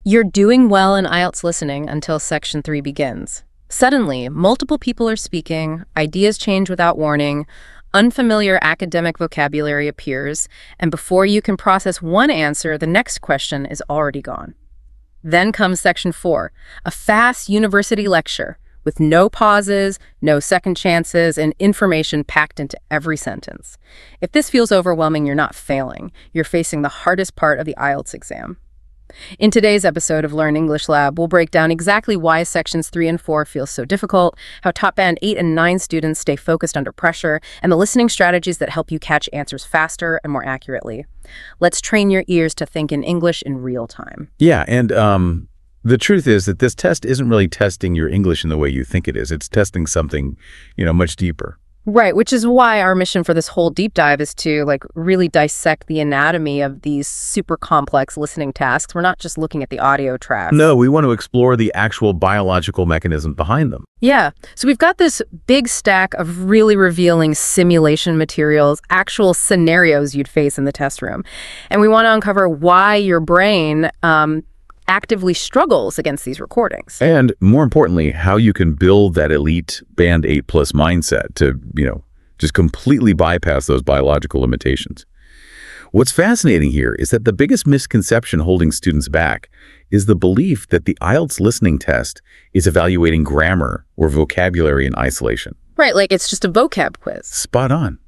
You're doing well in IELTS listening until Section 3 begins. Suddenly, multiple people are speaking, ideas change without warning, unfamiliar academic vocabulary appears, and before you can process one answer, the next question is already gone. Then comes Section 4, a fast university lecture with no pauses, no second chances, and information packed into every sentence. If this feels overwhelming, you're not failing. You're facing the hardest part of the IELTS exam. In today's episode of Learn English Lab, we'll break down exactly why Sections 3 and 4 feel so difficult, how top band 8 and 9 students stay focused under pressure, and the listening strategies that help you catch answers faster and more accurately. Let's train your ears to think in English in real time. Yeah, and the truth is that this test isn't really testing your English in the way you think it is. It's testing something, much deeper. Right, which is why our mission for this whole deep dive is to really dissect the anatomy of these super complex listening tasks. We're not just looking at the audio tracks. No, we want to explore the actual biological mechanism behind them. Yeah, so we've got this big stack of really revealing simulation materials, actual scenarios you'd face in the test room. And we want to uncover why your brain actively struggles against these recordings. And more importantly, how you can build that elite band 8+ mindset to, just completely bypass those biological limitations. What's fascinating here is that the biggest misconception holding students back is the belief that the IELTS listening test is evaluating grammar or vocabulary in isolation. Right, like it's just a vocab quiz. Spot on.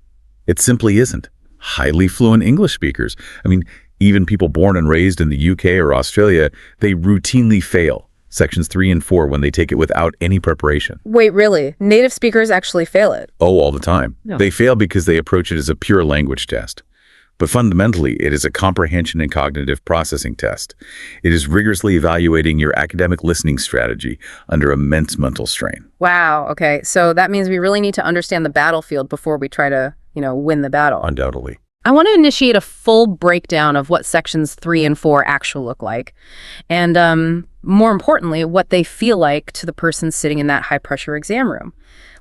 It simply isn't. Highly fluent English speakers, even people born and raised in the UK or Australia, they routinely fail Sections 3 and 4 when they take it without any preparation. Wait, really? Native speakers actually fail it? Oh, all the time. No. They fail because they approach it as a pure language test. But fundamentally, it is a comprehension and cognitive processing test. It is rigorously evaluating your academic listening strategy under immense mental strain. Wow, okay. So that means we really need to understand the battlefield before we try to, win the battle. Undoubtedly. I want to initiate a full breakdown of what Sections 3 and 4 actually look like, and more importantly, what they feel like to the person sitting in that high-pressure exam room.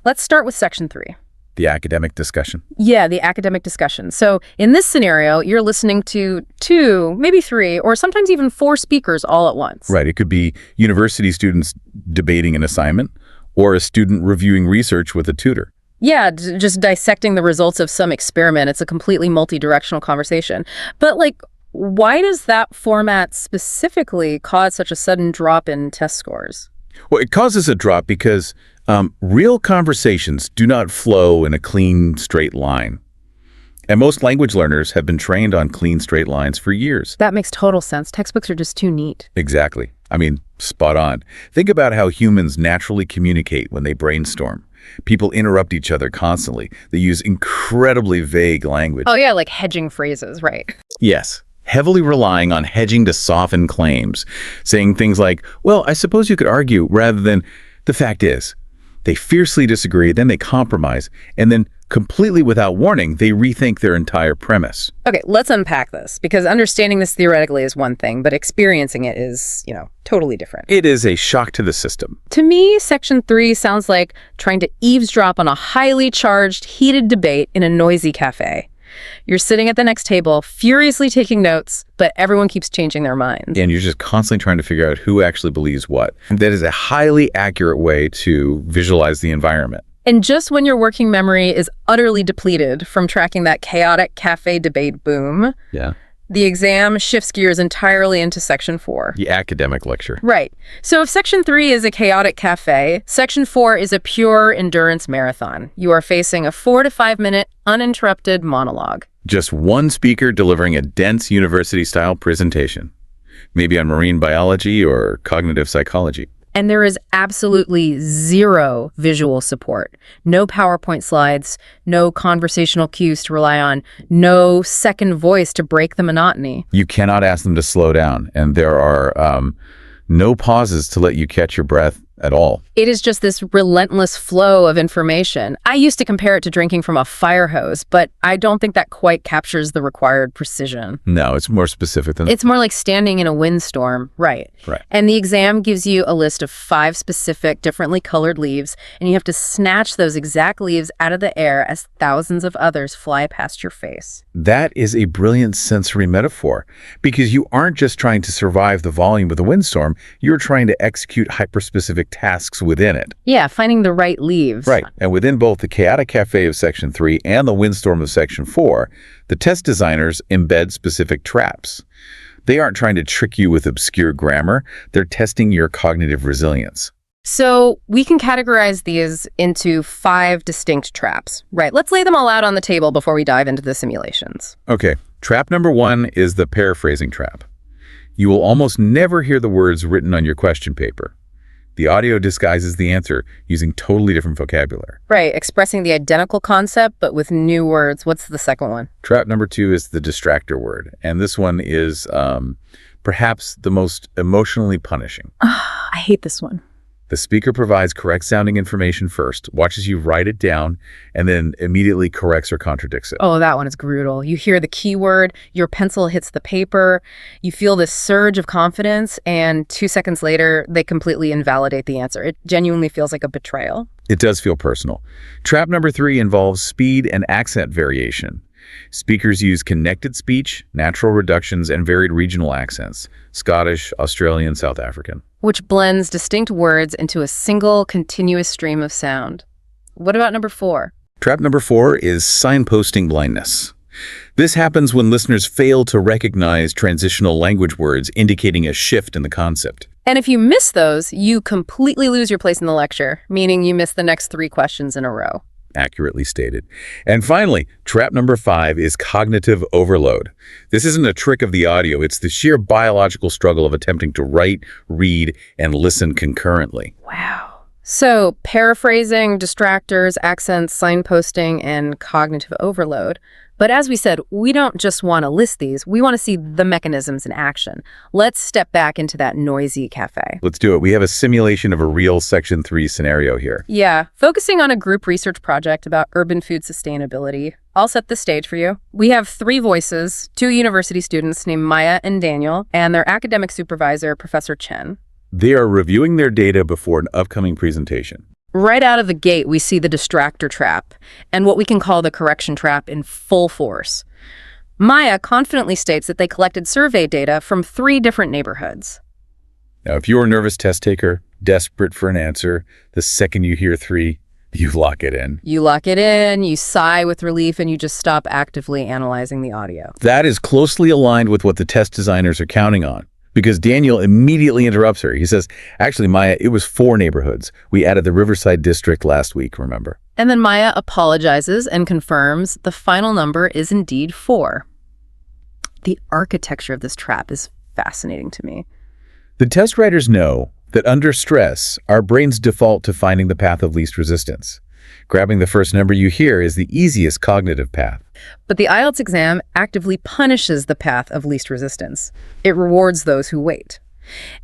Let's start with Section 3. The academic discussion. Yeah, the academic discussion. So in this scenario, you're listening to 2, maybe 3, or sometimes even 4 speakers all at once. Right. It could be university students debating an assignment or a student reviewing research with a tutor. Yeah, just dissecting the results of some experiment. It's a completely multi-directional conversation. But why does that format specifically cause such a sudden drop in test scores? Well, it causes a drop because real conversations do not flow in a clean, straight line. And most language learners have been trained on clean, straight lines for years. That makes total sense. Textbooks are just too neat. Exactly. Spot on. Think about how humans naturally communicate when they brainstorm. People interrupt each other constantly. They use incredibly vague language. Oh, yeah, like hedging phrases, right? Yes. Heavily relying on hedging to soften claims, saying things like, well, I suppose you could argue, rather than, the fact is. They fiercely disagree, then they compromise, and then completely without warning, they rethink their entire premise. Okay, let's unpack this, because understanding this theoretically is one thing, but experiencing it is, totally different. It is a shock to the system. To me, Section 3 sounds like trying to eavesdrop on a highly charged, heated debate in a noisy cafe. You're sitting at the next table, furiously taking notes, but everyone keeps changing their minds. And you're just constantly trying to figure out who actually believes what. That is a highly accurate way to visualize the environment. And just when your working memory is utterly depleted from tracking that chaotic cafe debate boom, the exam shifts gears entirely into Section 4. The academic lecture. Right. So if Section 3 is a chaotic cafe, Section 4 is a pure endurance marathon. You are facing a 4 to 5 minute uninterrupted monologue. Just one speaker delivering a dense university-style presentation, maybe on marine biology or cognitive psychology. And there is absolutely zero visual support. No PowerPoint slides, no conversational cues to rely on, no second voice to break the monotony. You cannot ask them to slow down, and there are no pauses to let you catch your breath at all. It is just this relentless flow of information. I used to compare it to drinking from a fire hose, but I don't think that quite captures the required precision. No, it's more specific than that. It's more like standing in a windstorm, right? Right. And the exam gives you a list of 5 specific, differently colored leaves, and you have to snatch those exact leaves out of the air as thousands of others fly past your face. That is a brilliant sensory metaphor, because you aren't just trying to survive the volume of the windstorm, you're trying to execute hyperspecific tasks within it. Yeah, finding the right leaves. Right. And within both the chaotic cafe of Section 3 and the windstorm of Section 4, the test designers embed specific traps. They aren't trying to trick you with obscure grammar. They're testing your cognitive resilience. So we can categorize these into 5 distinct traps. Right, let's lay them all out on the table before we dive into the simulations. Okay, trap number 1 is the paraphrasing trap. You will almost never hear the words written on your question paper. The audio disguises the answer using totally different vocabulary. Right, expressing the identical concept, but with new words. What's the second one? Trap number 2 is the distractor word, and this one is perhaps the most emotionally punishing. I hate this one. The speaker provides correct-sounding information first, watches you write it down, and then immediately corrects or contradicts it. Oh, that one is brutal. You hear the keyword, your pencil hits the paper, you feel this surge of confidence, and 2 seconds later, they completely invalidate the answer. It genuinely feels like a betrayal. It does feel personal. Trap number 3 involves speed and accent variation. Speakers use connected speech, natural reductions, and varied regional accents: Scottish, Australian, South African. Which blends distinct words into a single, continuous stream of sound. What about number 4? Trap number 4 is signposting blindness. This happens when listeners fail to recognize transitional language words indicating a shift in the concept. And if you miss those, you completely lose your place in the lecture, meaning you miss the next 3 questions in a row. Accurately stated. And finally, trap number 5 is cognitive overload. This isn't a trick of the audio, it's the sheer biological struggle of attempting to write, read, and listen concurrently. Wow. So, paraphrasing, distractors, accents, signposting, and cognitive overload. But as we said, we don't just want to list these, we want to see the mechanisms in action. Let's step back into that noisy cafe. Let's do it. We have a simulation of a real Section 3 scenario here. Yeah, focusing on a group research project about urban food sustainability. I'll set the stage for you. We have 3 voices, 2 university students named Maya and Daniel, and their academic supervisor, Professor Chen. They are reviewing their data before an upcoming presentation. Right out of the gate, we see the distractor trap and what we can call the correction trap in full force. Maya confidently states that they collected survey data from 3 different neighborhoods. Now, if you're a nervous test taker, desperate for an answer, the second you hear 3, you lock it in. You lock it in, you sigh with relief, and you just stop actively analyzing the audio. That is closely aligned with what the test designers are counting on. Because Daniel immediately interrupts her. He says, actually, Maya, it was 4 neighborhoods. We added the Riverside district last week, remember? And then Maya apologizes and confirms the final number is indeed 4. The architecture of this trap is fascinating to me. The test writers know that under stress, our brains default to finding the path of least resistance. Grabbing the first number you hear is the easiest cognitive path. But the IELTS exam actively punishes the path of least resistance. It rewards those who wait.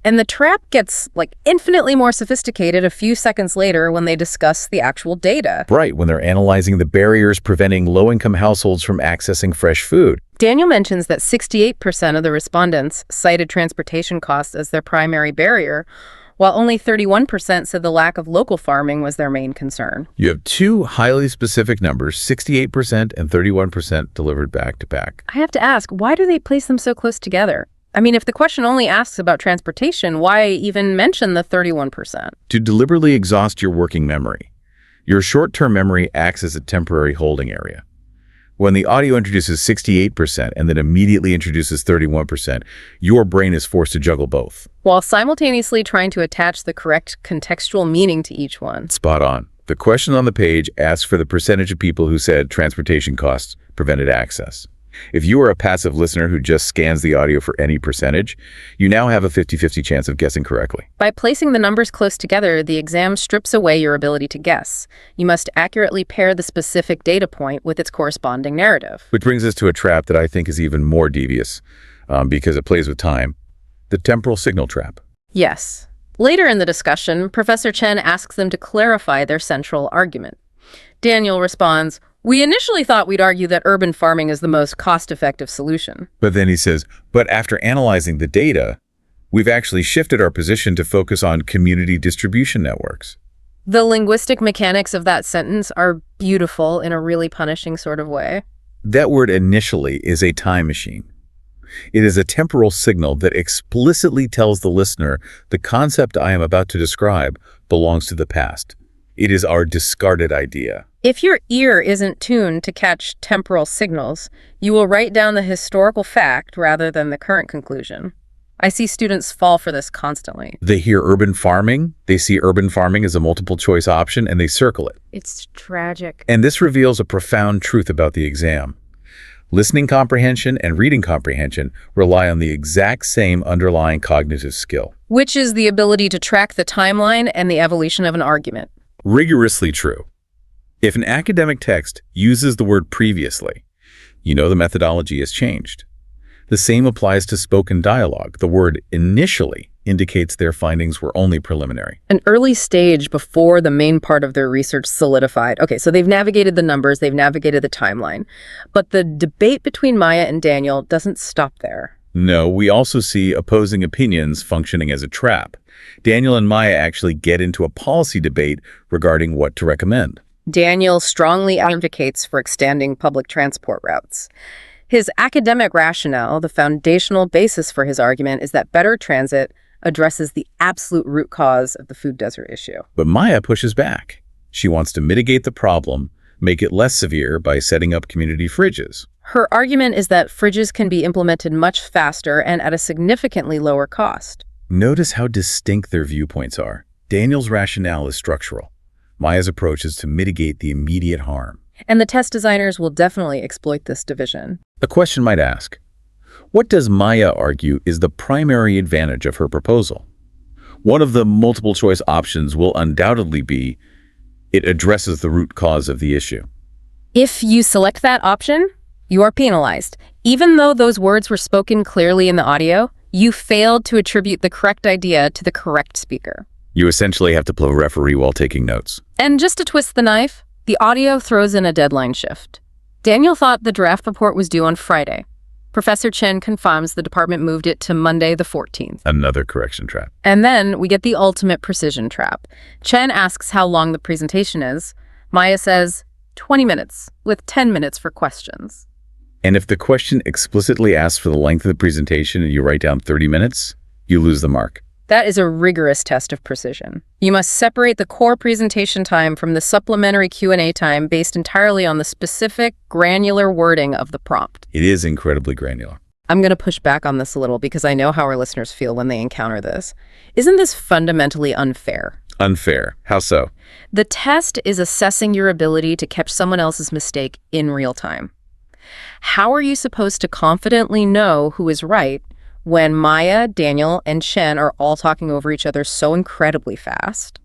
And the trap gets, infinitely more sophisticated a few seconds later when they discuss the actual data. Right, when they're analyzing the barriers preventing low-income households from accessing fresh food. Daniel mentions that 68% of the respondents cited transportation costs as their primary barrier, while only 31% said the lack of local farming was their main concern. You have 2 highly specific numbers, 68% and 31% delivered back to back. I have to ask, why do they place them so close together? I mean, if the question only asks about transportation, why even mention the 31%? To deliberately exhaust your working memory. Your short-term memory acts as a temporary holding area. When the audio introduces 68% and then immediately introduces 31%, your brain is forced to juggle both. While simultaneously trying to attach the correct contextual meaning to each one. Spot on. The question on the page asks for the percentage of people who said transportation costs prevented access. If you are a passive listener who just scans the audio for any percentage, you now have a 50-50 chance of guessing correctly. By placing the numbers close together, the exam strips away your ability to guess. You must accurately pair the specific data point with its corresponding narrative. Which brings us to a trap that I think is even more devious because it plays with time. The temporal signal trap. Yes. Later in the discussion, Professor Chen asks them to clarify their central argument. Daniel responds, "We initially thought we'd argue that urban farming is the most cost-effective solution." But then he says, but after analyzing the data, we've actually shifted our position to focus on community distribution networks. The linguistic mechanics of that sentence are beautiful in a really punishing sort of way. That word initially is a time machine. It is a temporal signal that explicitly tells the listener the concept I am about to describe belongs to the past. It is our discarded idea. If your ear isn't tuned to catch temporal signals, you will write down the historical fact rather than the current conclusion. I see students fall for this constantly. They hear urban farming, they see urban farming as a multiple choice option, and they circle it. It's tragic. And this reveals a profound truth about the exam. Listening comprehension and reading comprehension rely on the exact same underlying cognitive skill. Which is the ability to track the timeline and the evolution of an argument. Rigorously true. If an academic text uses the word previously, you know the methodology has changed. The same applies to spoken dialogue. The word initially indicates their findings were only preliminary. An early stage before the main part of their research solidified. Okay, so they've navigated the numbers, they've navigated the timeline. But the debate between Maya and Daniel doesn't stop there. No, we also see opposing opinions functioning as a trap. Daniel and Maya actually get into a policy debate regarding what to recommend. Daniel strongly advocates for extending public transport routes. His academic rationale, the foundational basis for his argument, is that better transit addresses the absolute root cause of the food desert issue. But Maya pushes back. She wants to mitigate the problem, make it less severe by setting up community fridges. Her argument is that fridges can be implemented much faster and at a significantly lower cost. Notice how distinct their viewpoints are. Daniel's rationale is structural. Maya's approach is to mitigate the immediate harm. And the test designers will definitely exploit this division. A question might ask, what does Maya argue is the primary advantage of her proposal? One of the multiple choice options will undoubtedly be it addresses the root cause of the issue. If you select that option, you are penalized. Even though those words were spoken clearly in the audio, you failed to attribute the correct idea to the correct speaker. You essentially have to play referee while taking notes. And just to twist the knife, the audio throws in a deadline shift. Daniel thought the draft report was due on Friday. Professor Chen confirms the department moved it to Monday the 14th. Another correction trap. And then we get the ultimate precision trap. Chen asks how long the presentation is. Maya says 20 minutes, with 10 minutes for questions. And if the question explicitly asks for the length of the presentation and you write down 30 minutes, you lose the mark. That is a rigorous test of precision. You must separate the core presentation time from the supplementary Q&A time based entirely on the specific, granular wording of the prompt. It is incredibly granular. I'm going to push back on this a little because I know how our listeners feel when they encounter this. Isn't this fundamentally unfair? Unfair. How so? The test is assessing your ability to catch someone else's mistake in real time. How are you supposed to confidently know who is right when Maya, Daniel, and Chen are all talking over each other so incredibly fast?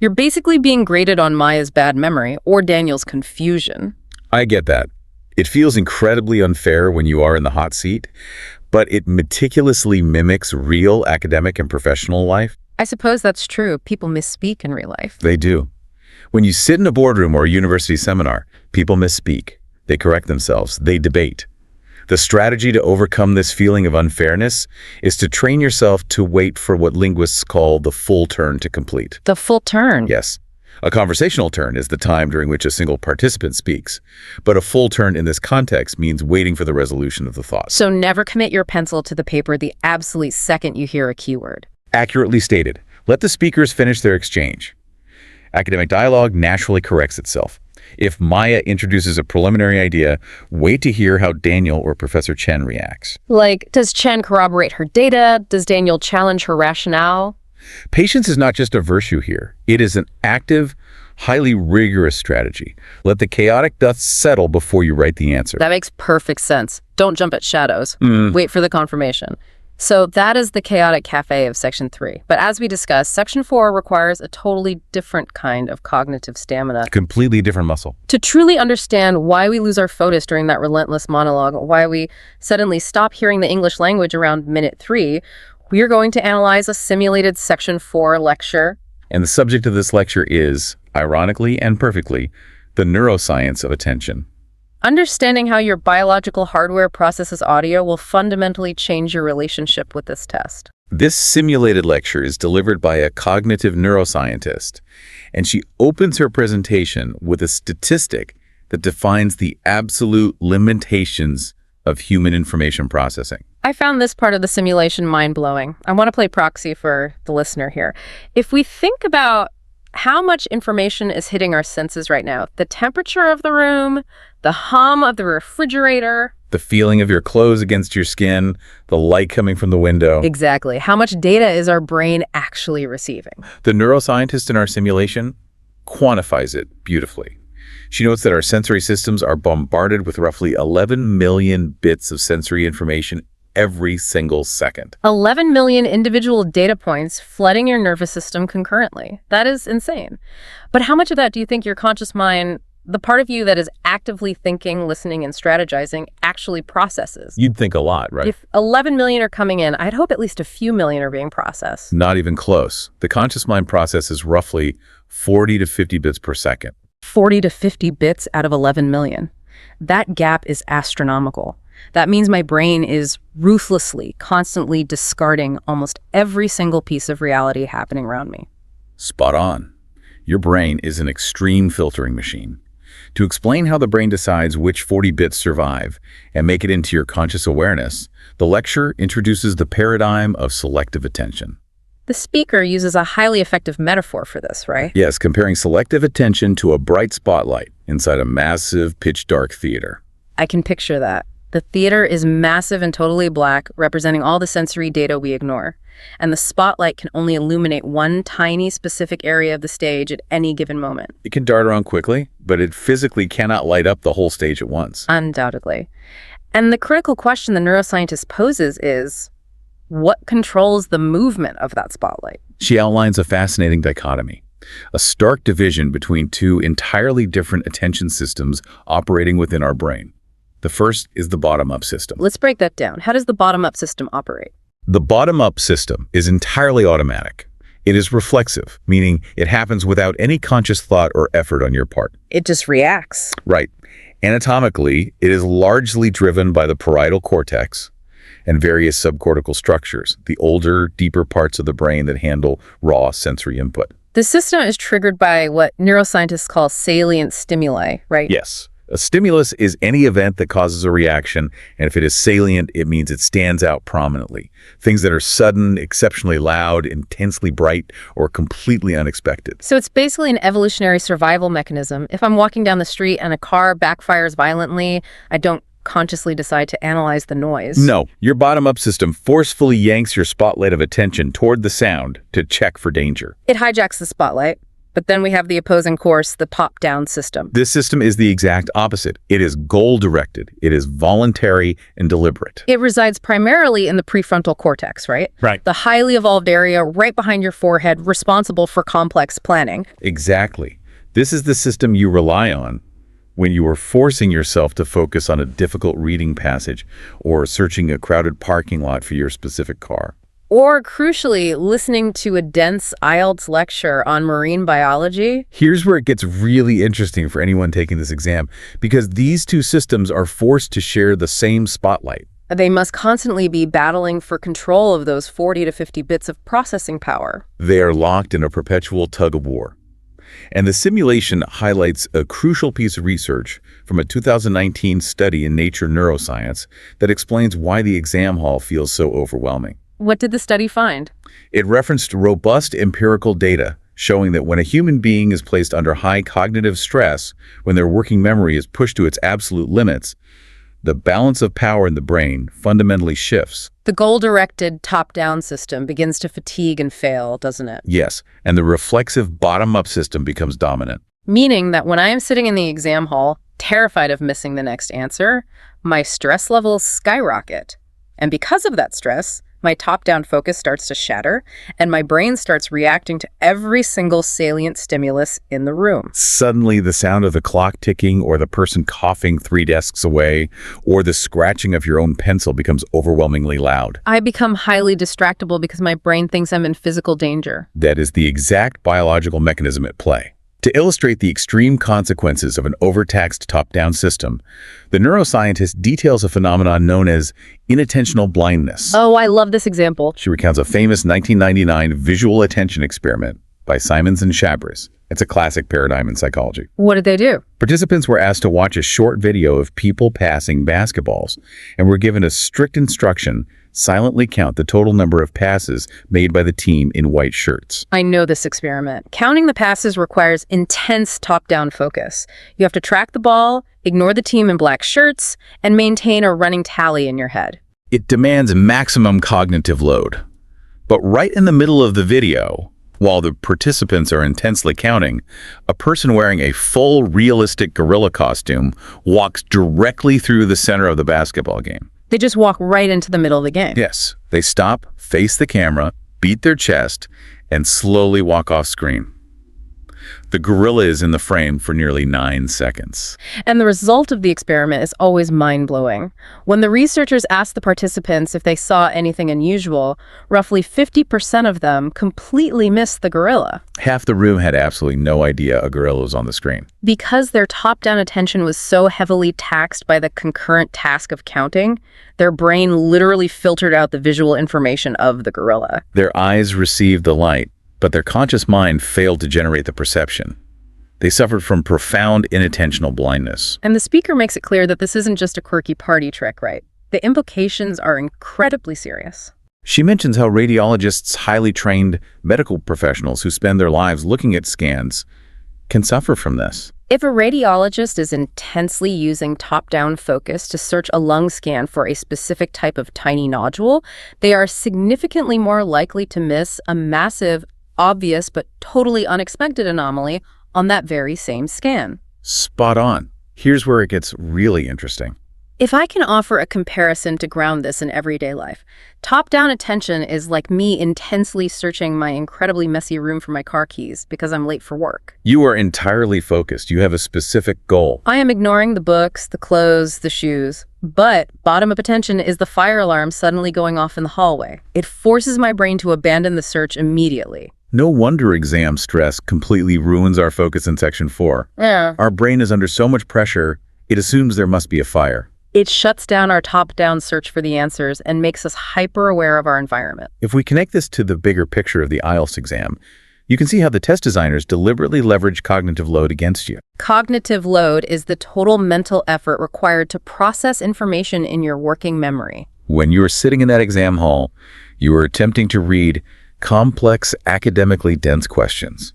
You're basically being graded on Maya's bad memory or Daniel's confusion. I get that. It feels incredibly unfair when you are in the hot seat, but it meticulously mimics real academic and professional life. I suppose that's true. People misspeak in real life. They do. When you sit in a boardroom or a university seminar, people misspeak. They correct themselves. They debate. The strategy to overcome this feeling of unfairness is to train yourself to wait for what linguists call the full turn to complete. The full turn? Yes. A conversational turn is the time during which a single participant speaks, but a full turn in this context means waiting for the resolution of the thought. So never commit your pencil to the paper the absolute second you hear a keyword. Accurately stated. Let the speakers finish their exchange. Academic dialogue naturally corrects itself. If Maya introduces a preliminary idea, wait to hear how Daniel or Professor Chen reacts. Like, does Chen corroborate her data? Does Daniel challenge her rationale? Patience is not just a virtue here. It is an active, highly rigorous strategy. Let the chaotic dust settle before you write the answer. That makes perfect sense. Don't jump at shadows. Wait for the confirmation. So that is the chaotic cafe of Section 3. But as we discussed, Section 4 requires a totally different kind of cognitive stamina. Completely different muscle. To truly understand why we lose our focus during that relentless monologue, why we suddenly stop hearing the English language around minute 3, We are going to analyze a simulated Section 4 lecture. And the subject of this lecture is, ironically and perfectly, the neuroscience of attention. Understanding how your biological hardware processes audio will fundamentally change your relationship with this test. This simulated lecture is delivered by a cognitive neuroscientist, and she opens her presentation with a statistic that defines the absolute limitations of human information processing. I found this part of the simulation mind-blowing. I want to play proxy for the listener here. If we think about how much information is hitting our senses right now, the temperature of the room, the hum of the refrigerator, the feeling of your clothes against your skin, the light coming from the window. Exactly. How much data is our brain actually receiving? The neuroscientist in our simulation quantifies it beautifully. She notes that our sensory systems are bombarded with roughly 11 million bits of sensory information every single second. 11 million individual data points flooding your nervous system concurrently. That is insane. But how much of that do you think your conscious mind, the part of you that is actively thinking, listening, and strategizing, actually processes? You'd think a lot, right? If 11 million are coming in, I'd hope at least a few million are being processed. Not even close. The conscious mind processes roughly 40 to 50 bits per second. 40 to 50 bits out of 11 million. That gap is astronomical. That means my brain is ruthlessly, constantly discarding almost every single piece of reality happening around me. Spot on. Your brain is an extreme filtering machine. To explain how the brain decides which 40 bits survive and make it into your conscious awareness, the lecture introduces the paradigm of selective attention. The speaker uses a highly effective metaphor for this, right? Yes, comparing selective attention to a bright spotlight inside a massive, pitch-dark theater. I can picture that. The theater is massive and totally black, representing all the sensory data we ignore. And the spotlight can only illuminate one tiny specific area of the stage at any given moment. It can dart around quickly, but it physically cannot light up the whole stage at once. Undoubtedly. And the critical question the neuroscientist poses is, what controls the movement of that spotlight? She outlines a fascinating dichotomy, a stark division between two entirely different attention systems operating within our brain. The first is the bottom-up system. Let's break that down. How does the bottom-up system operate? The bottom-up system is entirely automatic. It is reflexive, meaning it happens without any conscious thought or effort on your part. It just reacts. Right. Anatomically, it is largely driven by the parietal cortex and various subcortical structures, the older, deeper parts of the brain that handle raw sensory input. The system is triggered by what neuroscientists call salient stimuli, right? Yes. A stimulus is any event that causes a reaction, and if it is salient, it means it stands out prominently. Things that are sudden, exceptionally loud, intensely bright, or completely unexpected. So it's basically an evolutionary survival mechanism. If I'm walking down the street and a car backfires violently, I don't consciously decide to analyze the noise. No, your bottom-up system forcefully yanks your spotlight of attention toward the sound to check for danger. It hijacks the spotlight. But then we have the opposing course, the top-down system. This system is the exact opposite. It is goal-directed. It is voluntary and deliberate. It resides primarily in the prefrontal cortex, right? Right. The highly evolved area right behind your forehead, responsible for complex planning. Exactly. This is the system you rely on when you are forcing yourself to focus on a difficult reading passage or searching a crowded parking lot for your specific car. Or, crucially, listening to a dense IELTS lecture on marine biology. Here's where it gets really interesting for anyone taking this exam, because these two systems are forced to share the same spotlight. They must constantly be battling for control of those 40 to 50 bits of processing power. They are locked in a perpetual tug-of-war. And the simulation highlights a crucial piece of research from a 2019 study in Nature Neuroscience that explains why the exam hall feels so overwhelming. What did the study find? It referenced robust empirical data showing that when a human being is placed under high cognitive stress, when their working memory is pushed to its absolute limits, the balance of power in the brain fundamentally shifts. The goal-directed top-down system begins to fatigue and fail, doesn't it? Yes, and the reflexive bottom-up system becomes dominant. Meaning that when I am sitting in the exam hall, terrified of missing the next answer, my stress levels skyrocket. And because of that stress, My top-down focus starts to shatter, and my brain starts reacting to every single salient stimulus in the room. Suddenly, the sound of the clock ticking or the person coughing 3 desks away or the scratching of your own pencil becomes overwhelmingly loud. I become highly distractible because my brain thinks I'm in physical danger. That is the exact biological mechanism at play. To illustrate the extreme consequences of an overtaxed top-down system, the neuroscientist details a phenomenon known as inattentional blindness. Oh, I love this example. She recounts a famous 1999 visual attention experiment by Simons and Chabris. It's a classic paradigm in psychology. What did they do? Participants were asked to watch a short video of people passing basketballs and were given a strict instruction: silently count the total number of passes made by the team in white shirts. I know this experiment. Counting the passes requires intense top-down focus. You have to track the ball, ignore the team in black shirts, and maintain a running tally in your head. It demands maximum cognitive load. But right in the middle of the video, while the participants are intensely counting, a person wearing a full realistic gorilla costume walks directly through the center of the basketball game. They just walk right into the middle of the game. Yes, they stop, face the camera, beat their chest, and slowly walk off screen. The gorilla is in the frame for nearly 9 seconds. And the result of the experiment is always mind-blowing. When the researchers asked the participants if they saw anything unusual, roughly 50% of them completely missed the gorilla. Half the room had absolutely no idea a gorilla was on the screen. Because their top-down attention was so heavily taxed by the concurrent task of counting, their brain literally filtered out the visual information of the gorilla. Their eyes received the light, but their conscious mind failed to generate the perception. They suffered from profound inattentional blindness. And the speaker makes it clear that this isn't just a quirky party trick, right? The implications are incredibly serious. She mentions how radiologists, highly trained medical professionals who spend their lives looking at scans, can suffer from this. If a radiologist is intensely using top-down focus to search a lung scan for a specific type of tiny nodule, they are significantly more likely to miss a massive, obvious but totally unexpected anomaly on that very same scan. Spot on. Here's where it gets really interesting. If I can offer a comparison to ground this in everyday life, top-down attention is like me intensely searching my incredibly messy room for my car keys because I'm late for work. You are entirely focused. You have a specific goal. I am ignoring the books, the clothes, the shoes. But bottom of attention is the fire alarm suddenly going off in the hallway. It forces my brain to abandon the search immediately. No wonder exam stress completely ruins our focus in Section 4. Yeah. Our brain is under so much pressure, it assumes there must be a fire. It shuts down our top-down search for the answers and makes us hyper-aware of our environment. If we connect this to the bigger picture of the IELTS exam, you can see how the test designers deliberately leverage cognitive load against you. Cognitive load is the total mental effort required to process information in your working memory. When you are sitting in that exam hall, you are attempting to read complex, academically dense questions,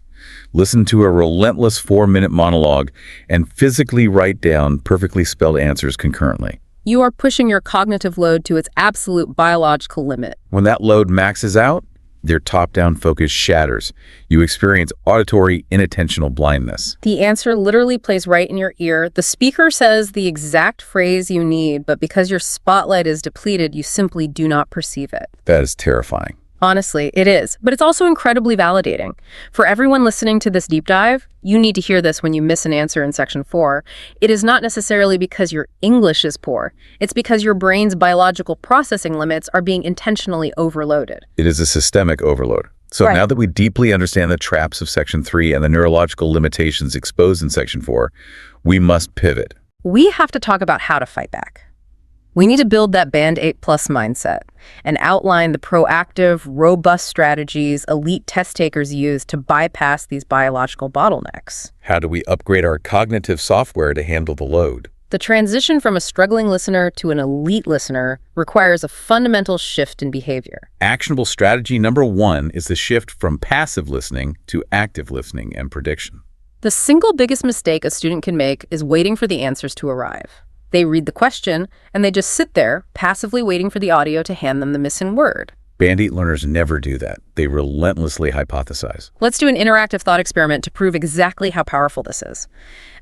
listen to a relentless 4-minute monologue, and physically write down perfectly spelled answers concurrently. You are pushing your cognitive load to its absolute biological limit. When that load maxes out, their top-down focus shatters. You experience auditory inattentional blindness. The answer literally plays right in your ear. The speaker says the exact phrase you need, but because your spotlight is depleted, you simply do not perceive it. That is terrifying. Honestly, it is. But it's also incredibly validating. For everyone listening to this deep dive, you need to hear this when you miss an answer in Section 4. It is not necessarily because your English is poor. It's because your brain's biological processing limits are being intentionally overloaded. It is a systemic overload. So Right. now that we deeply understand the traps of Section 3 and the neurological limitations exposed in Section 4, we must pivot. We have to talk about how to fight back. We need to build that Band 8+ mindset and outline the proactive, robust strategies elite test takers use to bypass these biological bottlenecks. How do we upgrade our cognitive software to handle the load? The transition from a struggling listener to an elite listener requires a fundamental shift in behavior. Actionable strategy number 1 is the shift from passive listening to active listening and prediction. The single biggest mistake a student can make is waiting for the answers to arrive. They read the question, and they just sit there, passively waiting for the audio to hand them the missing word. Band 8 learners never do that. They relentlessly hypothesize. Let's do an interactive thought experiment to prove exactly how powerful this is.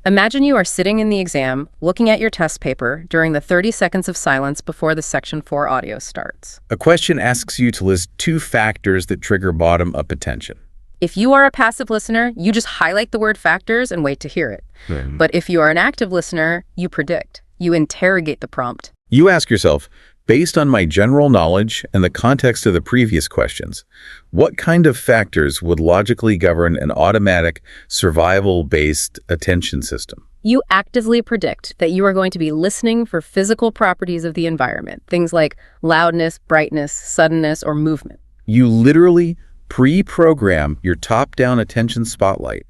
Imagine you are sitting in the exam, looking at your test paper during the 30 seconds of silence before the Section 4 audio starts. A question asks you to list 2 factors that trigger bottom-up attention. If you are a passive listener, you just highlight the word factors and wait to hear it. But if you are an active listener, you predict. You interrogate the prompt. You ask yourself, based on my general knowledge and the context of the previous questions, what kind of factors would logically govern an automatic, survival-based attention system? You actively predict that you are going to be listening for physical properties of the environment, things like loudness, brightness, suddenness, or movement. You literally pre-program your top-down attention spotlight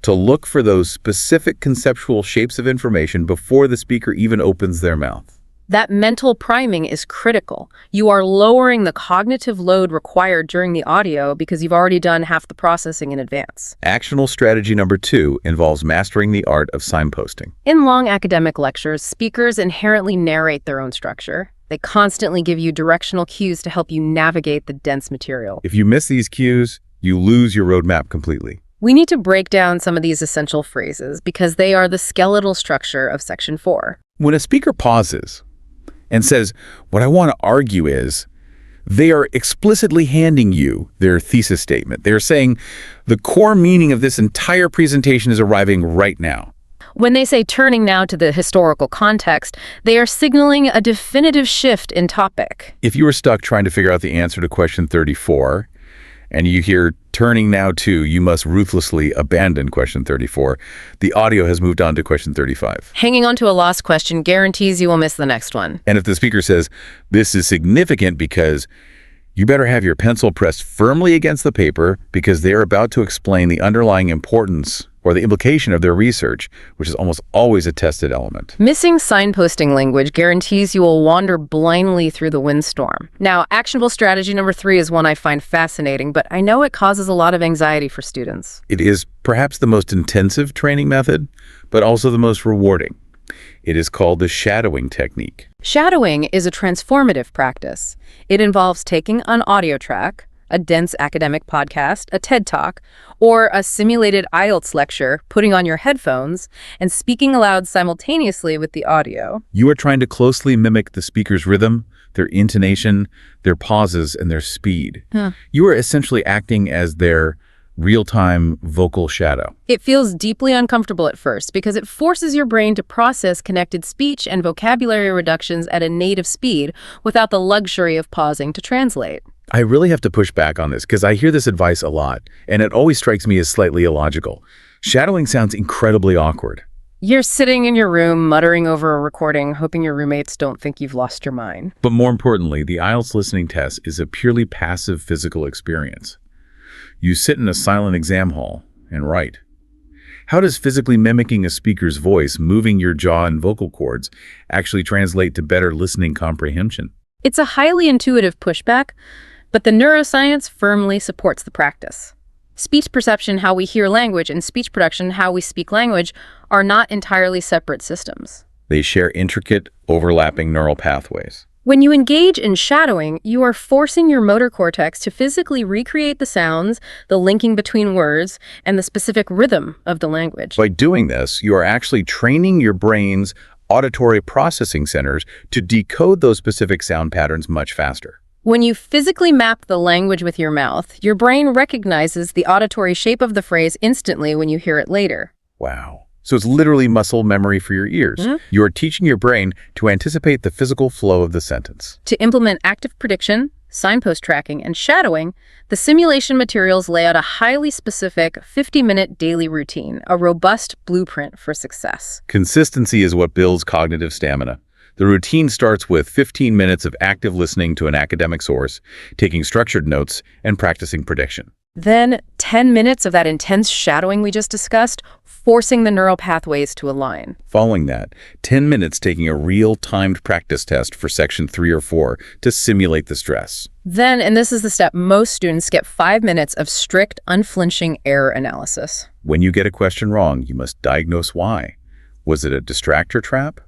to look for those specific conceptual shapes of information before the speaker even opens their mouth. That mental priming is critical. You are lowering the cognitive load required during the audio because you've already done half the processing in advance. Actionable strategy number 2 involves mastering the art of signposting. In long academic lectures, speakers inherently narrate their own structure. They constantly give you directional cues to help you navigate the dense material. If you miss these cues, you lose your roadmap completely. We need to break down some of these essential phrases because they are the skeletal structure of Section 4. When a speaker pauses and says, what I want to argue is, they are explicitly handing you their thesis statement. They're saying, the core meaning of this entire presentation is arriving right now. When they say turning now to the historical context, they are signaling a definitive shift in topic. If you were stuck trying to figure out the answer to question 34, and you hear turning now to, you must ruthlessly abandon question 34, the audio has moved on to question 35. Hanging on to a lost question guarantees you will miss the next one. And if the speaker says, this is significant because you better have your pencil pressed firmly against the paper because they're about to explain the underlying importance or the implication of their research, which is almost always a tested element. Missing signposting language guarantees you will wander blindly through the windstorm. Now, actionable strategy number 3 is one I find fascinating, but I know it causes a lot of anxiety for students. It is perhaps the most intensive training method, but also the most rewarding. It is called the shadowing technique. Shadowing is a transformative practice. It involves taking an audio track, a dense academic podcast, a TED Talk, or a simulated IELTS lecture, putting on your headphones, and speaking aloud simultaneously with the audio. You are trying to closely mimic the speaker's rhythm, their intonation, their pauses, and their speed. You are essentially acting as their real-time vocal shadow. It feels deeply uncomfortable at first because it forces your brain to process connected speech and vocabulary reductions at a native speed without the luxury of pausing to translate. I really have to push back on this because I hear this advice a lot, and it always strikes me as slightly illogical. Shadowing sounds incredibly awkward. You're sitting in your room, muttering over a recording, hoping your roommates don't think you've lost your mind. But more importantly, the IELTS listening test is a purely passive physical experience. You sit in a silent exam hall and write. How does physically mimicking a speaker's voice, moving your jaw and vocal cords, actually translate to better listening comprehension? It's a highly intuitive pushback, but the neuroscience firmly supports the practice. Speech perception, how we hear language, and speech production, how we speak language, are not entirely separate systems. They share intricate, overlapping neural pathways. When you engage in shadowing, you are forcing your motor cortex to physically recreate the sounds, the linking between words, and the specific rhythm of the language. By doing this, you are actually training your brain's auditory processing centers to decode those specific sound patterns much faster. When you physically map the language with your mouth, your brain recognizes the auditory shape of the phrase instantly when you hear it later. Wow. So it's literally muscle memory for your ears. You are teaching your brain to anticipate the physical flow of the sentence. To implement active prediction, signpost tracking, and shadowing, the simulation materials lay out a highly specific 50-minute daily routine, a robust blueprint for success. Consistency is what builds cognitive stamina. The routine starts with 15 minutes of active listening to an academic source, taking structured notes, and practicing prediction. Then 10 minutes of that intense shadowing we just discussed, forcing the neural pathways to align. Following that, 10 minutes taking a real-timed practice test for section 3 or 4 to simulate the stress. Then, and this is the step most students skip, 5 minutes of strict, unflinching error analysis. When you get a question wrong, you must diagnose why. Was it a distractor trap?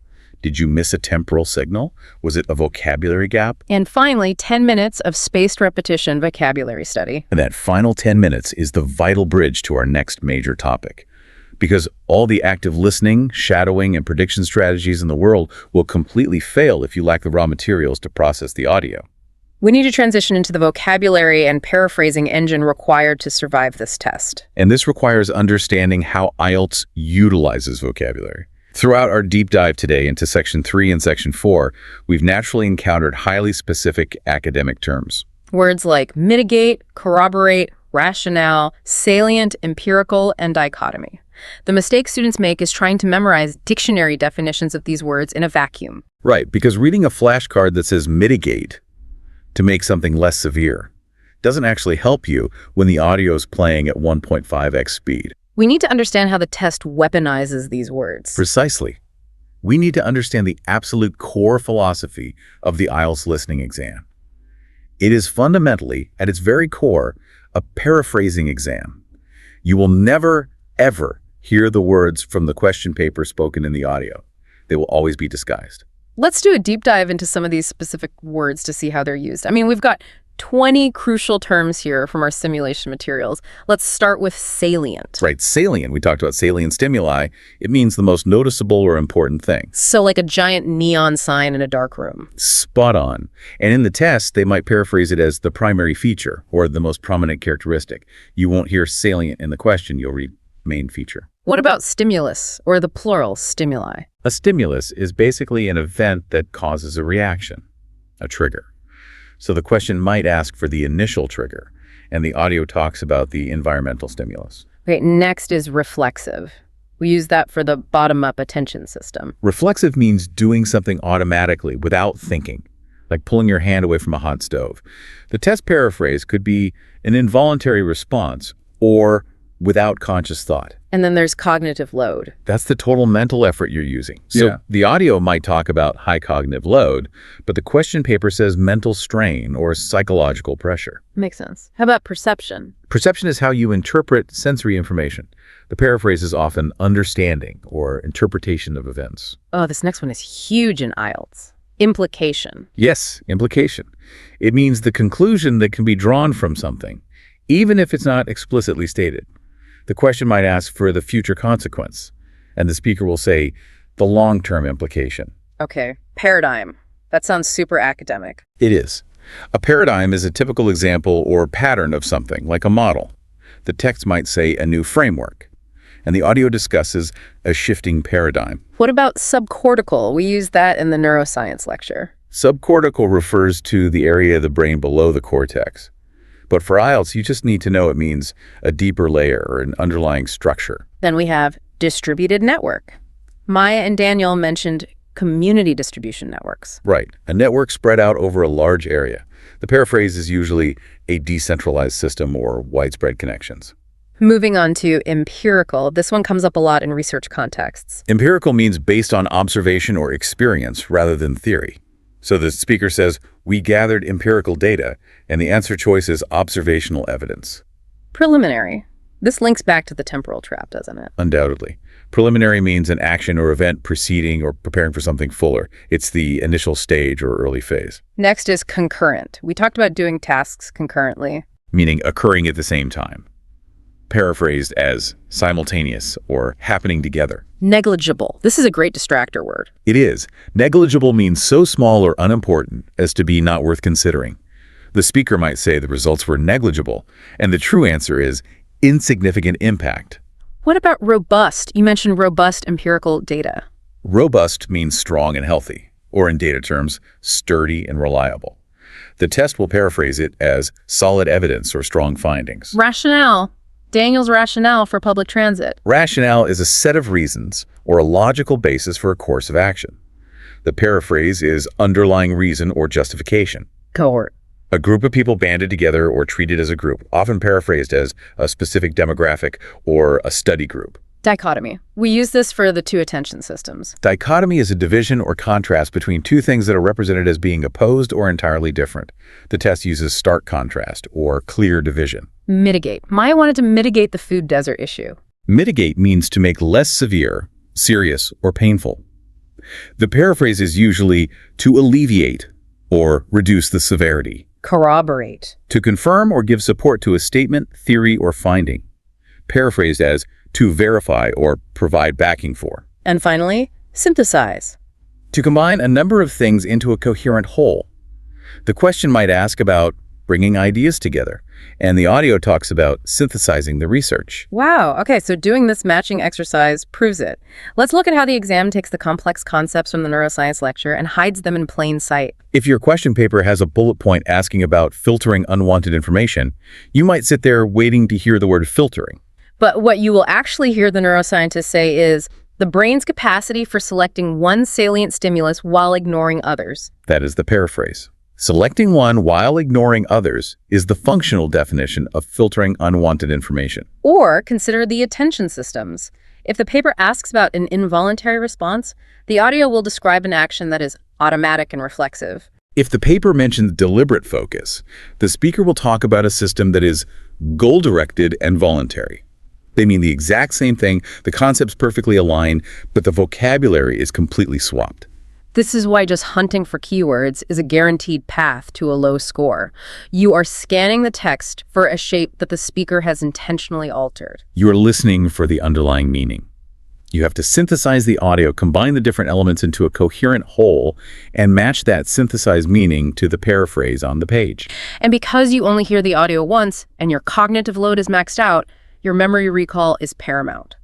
Did you miss a temporal signal? Was it a vocabulary gap? And finally, 10 minutes of spaced repetition vocabulary study. And that final 10 minutes is the vital bridge to our next major topic. Because all the active listening, shadowing, and prediction strategies in the world will completely fail if you lack the raw materials to process the audio. We need to transition into the vocabulary and paraphrasing engine required to survive this test. And this requires understanding how IELTS utilizes vocabulary. Throughout our deep dive today into Section 3 and Section 4, we've naturally encountered highly specific academic terms. Words like mitigate, corroborate, rationale, salient, empirical, and dichotomy. The mistake students make is trying to memorize dictionary definitions of these words in a vacuum. Right, because reading a flashcard that says mitigate to make something less severe doesn't actually help you when the audio is playing at 1.5x speed. We need to understand how the test weaponizes these words. Precisely. We need to understand the absolute core philosophy of the IELTS listening exam. It is fundamentally, at its very core, a paraphrasing exam. You will never, ever hear the words from the question paper spoken in the audio. They will always be disguised. Let's do a deep dive into some of these specific words to see how they're used. I mean, we've got 20 crucial terms here from our simulation materials. Let's start with salient. Right, salient. We talked about salient stimuli. It means the most noticeable or important thing. So like a giant neon sign in a dark room. Spot on. And in the test, they might paraphrase it as the primary feature or the most prominent characteristic. You won't hear salient in the question. You'll read main feature. What about stimulus, or the plural, stimuli? A stimulus is basically an event that causes a reaction, a trigger. So the question might ask for the initial trigger, and the audio talks about the environmental stimulus. Okay, next is reflexive. We use that for the bottom-up attention system. Reflexive means doing something automatically without thinking, like pulling your hand away from a hot stove. The test paraphrase could be an involuntary response or without conscious thought. And then there's cognitive load. That's the total mental effort you're using. So the audio might talk about high cognitive load, but the question paper says mental strain or psychological pressure. Makes sense. How about perception? Perception is how you interpret sensory information. The paraphrase is often understanding or interpretation of events. Oh, this next one is huge in IELTS. Implication. Yes, implication. It means the conclusion that can be drawn from something, even if it's not explicitly stated. The question might ask for the future consequence, and the speaker will say the long-term implication. Okay, paradigm. That sounds super academic. It is. A paradigm is a typical example or pattern of something, like a model. The text might say a new framework, and the audio discusses a shifting paradigm. What about subcortical? We use that in the neuroscience lecture. Subcortical refers to the area of the brain below the cortex. But for IELTS, you just need to know it means a deeper layer or an underlying structure. Then we have distributed network. Maya and Daniel mentioned community distribution networks. Right, a network spread out over a large area. The paraphrase is usually a decentralized system or widespread connections. Moving on to empirical, this one comes up a lot in research contexts. Empirical means based on observation or experience rather than theory. So the speaker says, we gathered empirical data, and the answer choice is observational evidence. Preliminary. This links back to the temporal trap, doesn't it? Undoubtedly. Preliminary means an action or event preceding or preparing for something fuller. It's the initial stage or early phase. Next is concurrent. We talked about doing tasks concurrently. Meaning occurring at the same time. Paraphrased as simultaneous or happening together. Negligible. This is a great distractor word. It is. Negligible means so small or unimportant as to be not worth considering. The speaker might say the results were negligible, and the true answer is insignificant impact. What about robust? You mentioned robust empirical data. Robust means strong and healthy, or in data terms, sturdy and reliable. The test will paraphrase it as solid evidence or strong findings. Rationale. Daniel's rationale for public transit. Rationale is a set of reasons or a logical basis for a course of action. The paraphrase is underlying reason or justification. Cohort. A group of people banded together or treated as a group, often paraphrased as a specific demographic or a study group. Dichotomy. We use this for the two attention systems. Dichotomy is a division or contrast between two things that are represented as being opposed or entirely different. The test uses stark contrast or clear division. Mitigate. Maya wanted to mitigate the food desert issue. Mitigate means to make less severe, serious, or painful. The paraphrase is usually to alleviate or reduce the severity, Corroborate. to confirm or give support to a statement, theory, or finding, paraphrased as to verify or provide backing for. And finally, synthesize. To combine a number of things into a coherent whole. The question might ask about bringing ideas together, and the audio talks about synthesizing the research. Wow, okay, so doing this matching exercise proves it. Let's look at how the exam takes the complex concepts from the neuroscience lecture and hides them in plain sight. If your question paper has a bullet point asking about filtering unwanted information, you might sit there waiting to hear the word filtering. But what you will actually hear the neuroscientists say is the brain's capacity for selecting one salient stimulus while ignoring others. That is the paraphrase. Selecting one while ignoring others is the functional definition of filtering unwanted information. Or consider the attention systems. If the paper asks about an involuntary response, the audio will describe an action that is automatic and reflexive. If the paper mentions deliberate focus, the speaker will talk about a system that is goal-directed and voluntary. They mean the exact same thing, the concepts perfectly align, but the vocabulary is completely swapped. This is why just hunting for keywords is a guaranteed path to a low score. You are scanning the text for a shape that the speaker has intentionally altered. You are listening for the underlying meaning. You have to synthesize the audio, combine the different elements into a coherent whole, and match that synthesized meaning to the paraphrase on the page. And because you only hear the audio once and your cognitive load is maxed out, your memory recall is paramount.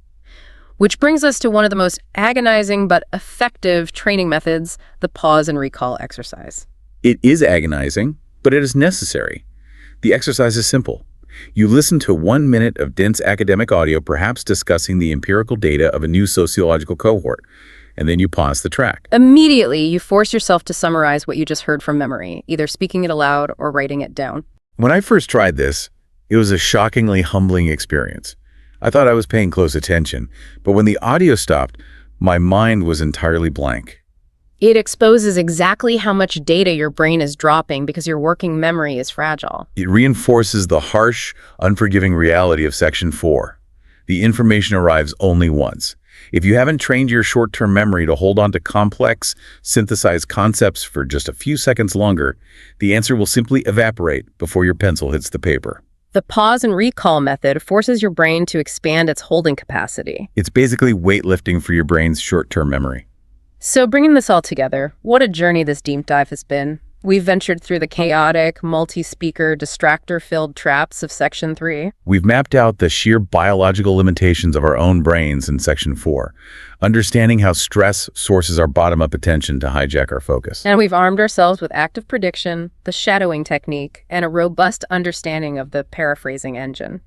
Which brings us to one of the most agonizing but effective training methods, the pause and recall exercise. It is agonizing, but it is necessary. The exercise is simple. You listen to 1 minute of dense academic audio, perhaps discussing the empirical data of a new sociological cohort, and then you pause the track. Immediately, you force yourself to summarize what you just heard from memory, either speaking it aloud or writing it down. When I first tried this, it was a shockingly humbling experience. I thought I was paying close attention, but when the audio stopped, my mind was entirely blank. It exposes exactly how much data your brain is dropping because your working memory is fragile. It reinforces the harsh, unforgiving reality of Section 4. The information arrives only once. If you haven't trained your short-term memory to hold on to complex, synthesized concepts for just a few seconds longer, the answer will simply evaporate before your pencil hits the paper. The pause and recall method forces your brain to expand its holding capacity. It's basically weightlifting for your brain's short-term memory. So bringing this all together, what a journey this deep dive has been. We've ventured through the chaotic, multi-speaker, distractor-filled traps of Section 3. We've mapped out the sheer biological limitations of our own brains in Section 4, understanding how stress sources our bottom-up attention to hijack our focus. And we've armed ourselves with active prediction, the shadowing technique, and a robust understanding of the paraphrasing engine.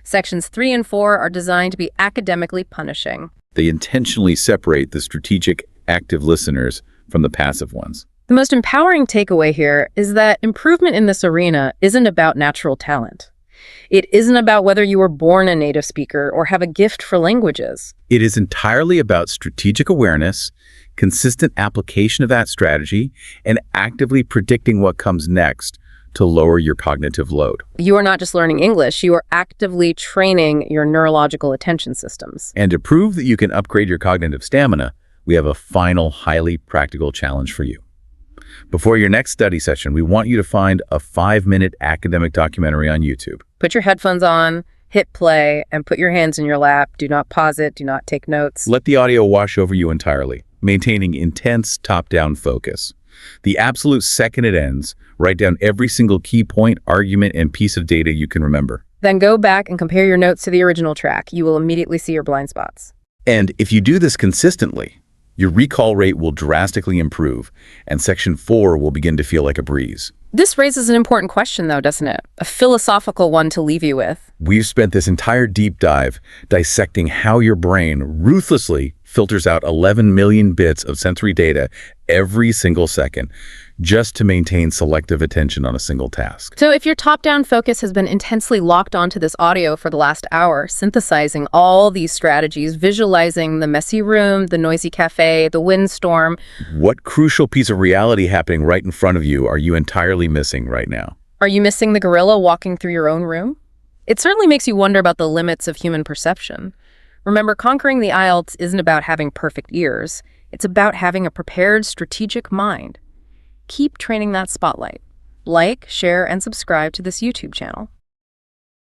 Sections 3 and 4 are designed to be academically punishing. They intentionally separate the strategic, active listeners from the passive ones. The most empowering takeaway here is that improvement in this arena isn't about natural talent. It isn't about whether you were born a native speaker or have a gift for languages. It is entirely about strategic awareness, consistent application of that strategy, and actively predicting what comes next to lower your cognitive load. You are not just learning English, you are actively training your neurological attention systems. And to prove that you can upgrade your cognitive stamina, we have a final, highly practical challenge for you. Before your next study session, we want you to find a 5-minute academic documentary on YouTube. Put your headphones on, hit play, and put your hands in your lap. Do not pause it. Do not take notes. Let the audio wash over you entirely, maintaining intense top-down focus. The absolute second it ends, write down every single key point, argument, and piece of data you can remember. Then go back and compare your notes to the original track. You will immediately see your blind spots. And if you do this consistently, your recall rate will drastically improve, and Section 4 will begin to feel like a breeze. This raises an important question, though, doesn't it? A philosophical one to leave you with. We've spent this entire deep dive dissecting how your brain ruthlessly filters out 11 million bits of sensory data every single second just to maintain selective attention on a single task. So if your top-down focus has been intensely locked onto this audio for the last hour, synthesizing all these strategies, visualizing the messy room, the noisy cafe, the windstorm, what crucial piece of reality happening right in front of you are you entirely missing right now? Are you missing the gorilla walking through your own room? It certainly makes you wonder about the limits of human perception. Remember, conquering the IELTS isn't about having perfect ears. It's about having a prepared, strategic mind. Keep training that spotlight. Like, share, and subscribe to this YouTube channel.